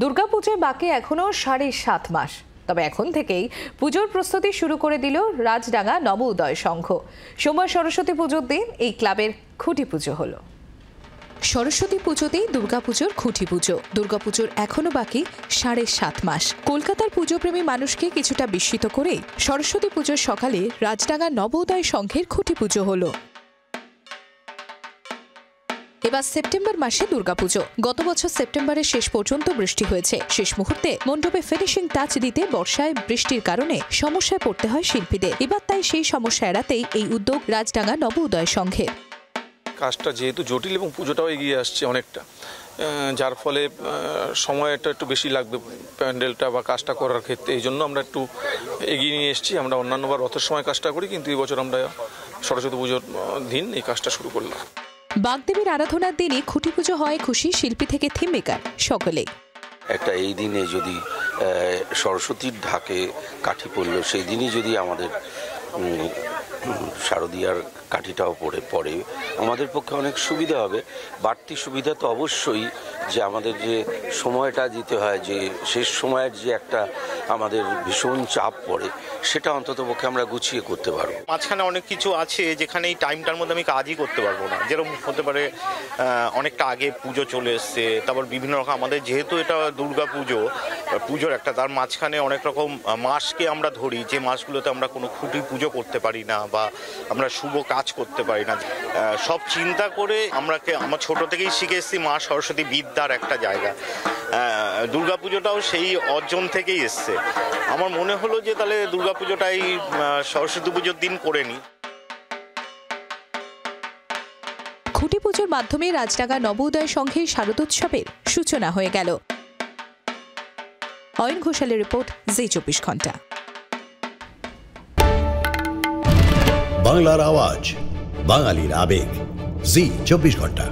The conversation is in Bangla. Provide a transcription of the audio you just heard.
দুর্গাপূজায় বাকি এখনো 7.5 মাস। তবে এখন থেকেই পুজোর প্রস্তুতি শুরু করে দিল রাজডাঙ্গা নবোদয় সংঘ। সোমবার সরস্বতী পুজোর দিন এই ক্লাবের খুঁটি পুজো হলো। সরস্বতী পুজোতেই দুর্গাপুজোর খুঁটি পুজো। দুর্গাপুজোর এখনো বাকি 7.5 মাস। কলকাতার পুজোপ্রেমী মানুষকে কিছুটা বিস্মিত করেই সরস্বতী পুজোর সকালে রাজডাঙ্গা নবোদয় সংঘের খুঁটি পুজো হলো। এবার সেপ্টেম্বর মাসে দুর্গাপুজো। গত বছর সেপ্টেম্বরের শেষ পর্যন্ত বৃষ্টি হয়েছে। শেষ মুহূর্তে মণ্ডপে ফিনিশিং টাচ দিতে বর্ষায় বৃষ্টির কারণে সমস্যায় পড়তে হয় শিল্পীদের। এবার তাই সেই সমস্যা এড়াতেই এই উদ্যোগ রাজডাঙ্গা নবোদয় সংঘের। কাজটা যেহেতু জটিল এবং পুজোটাও এগিয়ে আসছে অনেকটা, যার ফলে সময়টা একটু বেশি লাগবে প্যান্ডেলটা বা কাজটা করার ক্ষেত্রে। এই জন্য আমরা একটু এগিয়ে নিয়ে এসেছি। আমরা অন্যান্যবার রথের সময় কাজটা করি, কিন্তু এই বছর আমরা সরস্বতী পুজোর দিন এই কাজটা শুরু করলাম। বাগদেবীর আরাধনার দিনই খুঁটি পুজো হয় খুশি শিল্পী থেকে থিম মেকার সকলেই। একটা এই দিনে যদি সরস্বতীর ঢাকে কাঠি পড়লো, সেই দিনই যদি আমাদের শারদীয়ার কাঠিটাও পড়ে আমাদের পক্ষে অনেক সুবিধা হবে। বাড়তি সুবিধা তো অবশ্যই, যে আমাদের যে সময়টা দিতে হয়, যে শেষ সময়ের যে একটা আমাদের ভীষণ চাপ পড়ে, সেটা অন্তত পক্ষে আমরা গুছিয়ে করতে পারবো। মাঝখানে অনেক কিছু আছে যেখানে এই টাইমটার মধ্যে আমি কাজই করতে পারবো না। যেরকম হতে পারে অনেকটা আগে পুজো চলে এসছে, তারপর বিভিন্ন রকম আমাদের যেহেতু এটা দুর্গা পুজোর একটা, তার মাঝখানে অনেক রকম মাসকে আমরা ধরি, যে মাসগুলোতে আমরা কোনো খুঁটি পুজো করতে পারি না বা আমরা শুভ কাজ করতে পারি না। সব চিন্তা করে আমার ছোট থেকেই শিখে এসেছি মা সরস্বতী বিদ্যার একটা জায়গা। দুর্গাপুজোটাও সেই অর্জন থেকেই এসছে। আমার মনে হলো যে তাহলে দুর্গাপুজোটাই সরস্বতী পুজোর দিন করে নিই। খুঁটি পুজোর মাধ্যমে রাজডাঙ্গা নবোদয় সংঘের শারদোৎসবের সূচনা হয়ে গেল। অয়ন ঘোষালের রিপোর্ট, জি 24 ঘন্টা। বাংলার আওয়াজ, বাঙালির আবেগ, জি 24 ঘন্টা।